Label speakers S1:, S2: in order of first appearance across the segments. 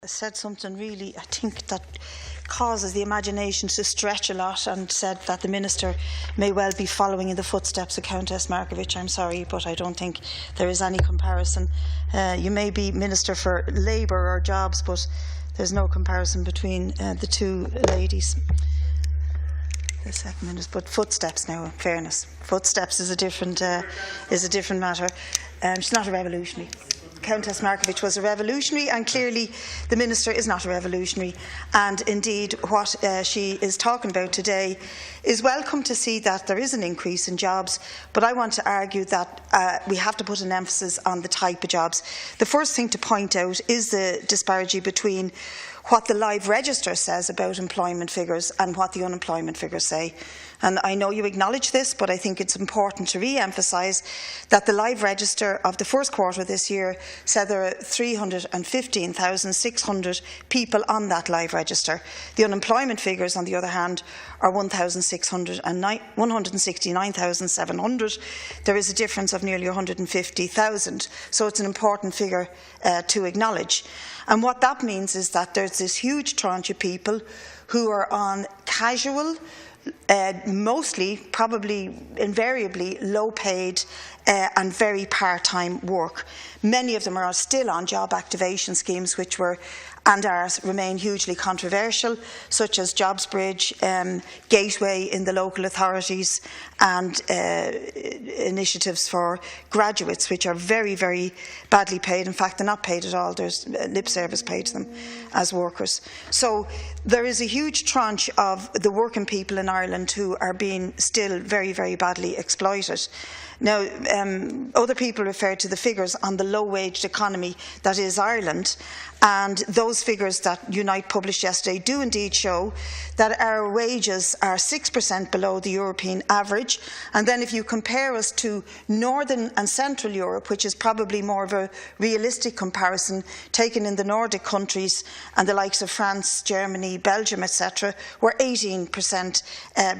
S1: said something really, I think, that causes the imagination to stretch a lot, and said that the Minister may well be following in the footsteps of Countess Markievicz. I'm sorry, but I don't think there is any comparison. You may be Minister for Labour or Jobs, but there's no comparison between the two ladies. The second Minister, but footsteps now, in fairness. Footsteps is a different matter. She's not a revolutionary. Countess Markievicz was a revolutionary, and clearly the Minister is not a revolutionary. And indeed, what she is talking about today is welcome to see that there is an increase in jobs, but I want to argue that we have to put an emphasis on the type of jobs. The first thing to point out is the disparity between what the live register says about employment figures and what the unemployment figures say. And I know you acknowledge this, but I think it's important to re-emphasise that the live register of the first quarter of this year said there are 315,600 people on that live register. The unemployment figures, on the other hand, are 169,700. There is a difference of nearly 150,000. So it's an important figure to acknowledge. And what that means is that there's this huge tranche of people who are on casual, mostly, probably invariably, low-paid and very part-time work. Many of them are still on job activation schemes, which were and remain hugely controversial, such as Jobs Brid, Gateway in the local authorities, and initiatives for graduates, which are very, very badly paid. In fact, they're not paid at all. There's lip service paid to them as workers. So there is a huge tranche of the working people in Ireland who are being still very, very badly exploited. Now, other people refer to the figures on the low-waged economy that is Ireland, and those figures that Unite published yesterday do indeed show that our wages are 6% below the European average. And then if you compare us to Northern and Central Europe, which is probably more of a realistic comparison, taken in the Nordic countries and the likes of France, Germany, Belgium, etc., we're 18%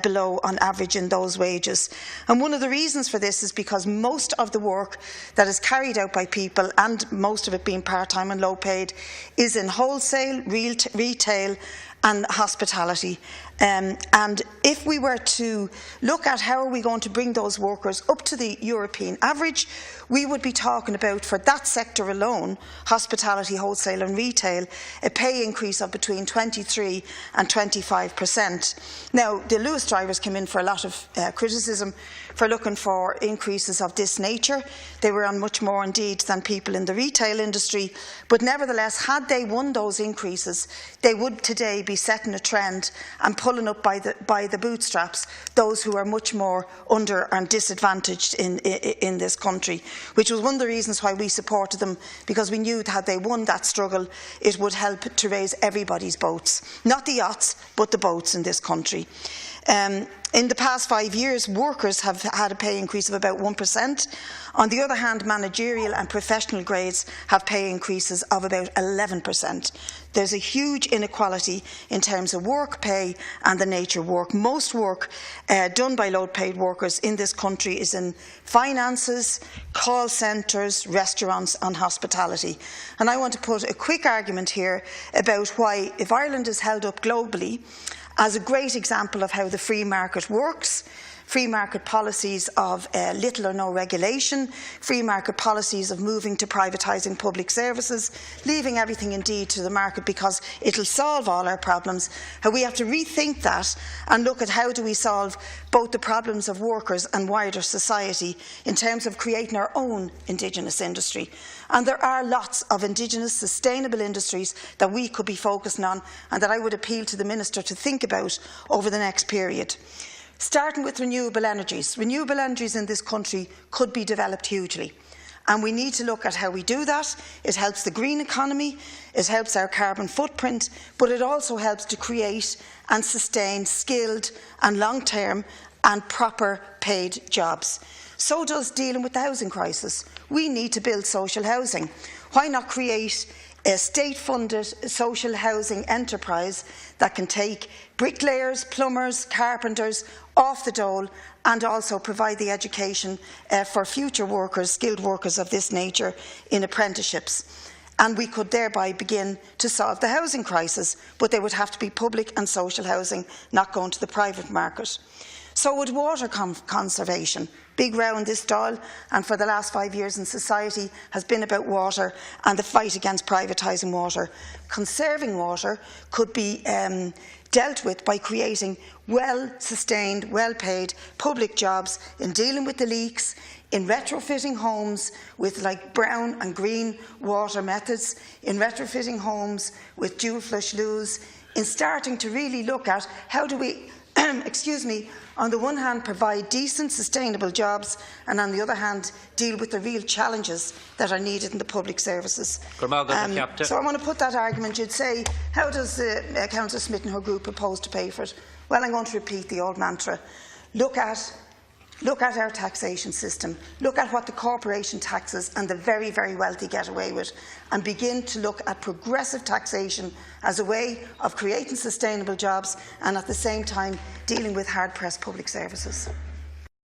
S1: below on average in those wages. And one of the reasons for this is because most of the work that is carried out by people, and most of it being part-time and low-paid, is in wholesale, retail and hospitality. And if we were to look at how are we going to bring those workers up to the European average, we would be talking about, for that sector alone, hospitality, wholesale and retail, a pay increase of between 23 and 25%. Now, the Lewis drivers came in for a lot of criticism for looking for increases of this nature. They were on much more indeed than people in the retail industry, but nevertheless, had they won those increases, they would today be setting a trend and pulling up by the bootstraps those who are much more under and disadvantaged in this country, which was one of the reasons why we supported them, because we knew that had they won that struggle, it would help to raise everybody's boats, not the yachts, but the boats in this country. In the past 5 years, workers have had a pay increase of about 1%. On the other hand, managerial and professional grades have pay increases of about 11%. There's a huge inequality in terms of work pay and the nature of work. Most work done by low-paid workers in this country is in finances, call centres, restaurants and hospitality. And I want to put a quick argument here about why, if Ireland is held up globally as a great example of how the free market works, free market policies of little or no regulation, free market policies of moving to privatising public services, leaving everything indeed to the market because it will solve all our problems, how we have to rethink that and look at how do we solve both the problems of workers and wider society in terms of creating our own indigenous industry. And there are lots of indigenous sustainable industries that we could be focusing on and that I would appeal to the Minister to think about over the next period. Starting with renewable energies. Renewable energies in this country could be developed hugely. And we need to look at how we do that. It helps the green economy, it helps our carbon footprint, but it also helps to create and sustain skilled and long-term and proper paid jobs. So does dealing with the housing crisis. We need to build social housing. Why not create a state-funded social housing enterprise that can take bricklayers, plumbers, carpenters off the dole and also provide the education for future workers, skilled workers of this nature in apprenticeships. and we could thereby begin to solve the housing crisis, but they would have to be public and social housing, not going to the private market. So would water conservation. Big row in this stall, and for the last 5 years in society has been about water and the fight against privatising water. Conserving water could be dealt with by creating well-sustained, well-paid public jobs in dealing with the leaks, in retrofitting homes with like brown and green water methods, in retrofitting homes with dual flush loos, in starting to really look at how do we excuse me, on the one hand provide decent, sustainable jobs, and on the other hand deal with the real challenges that are needed in the public services. So I want to put that argument. You'd say, how does Councillor Smith and her group propose to pay for it? Well, I'm going to repeat the old mantra. Look at our taxation system, look at what the corporation taxes and the very, very wealthy get away with, and begin to look at progressive taxation as a way of creating sustainable jobs and at the same time dealing with hard-pressed public services.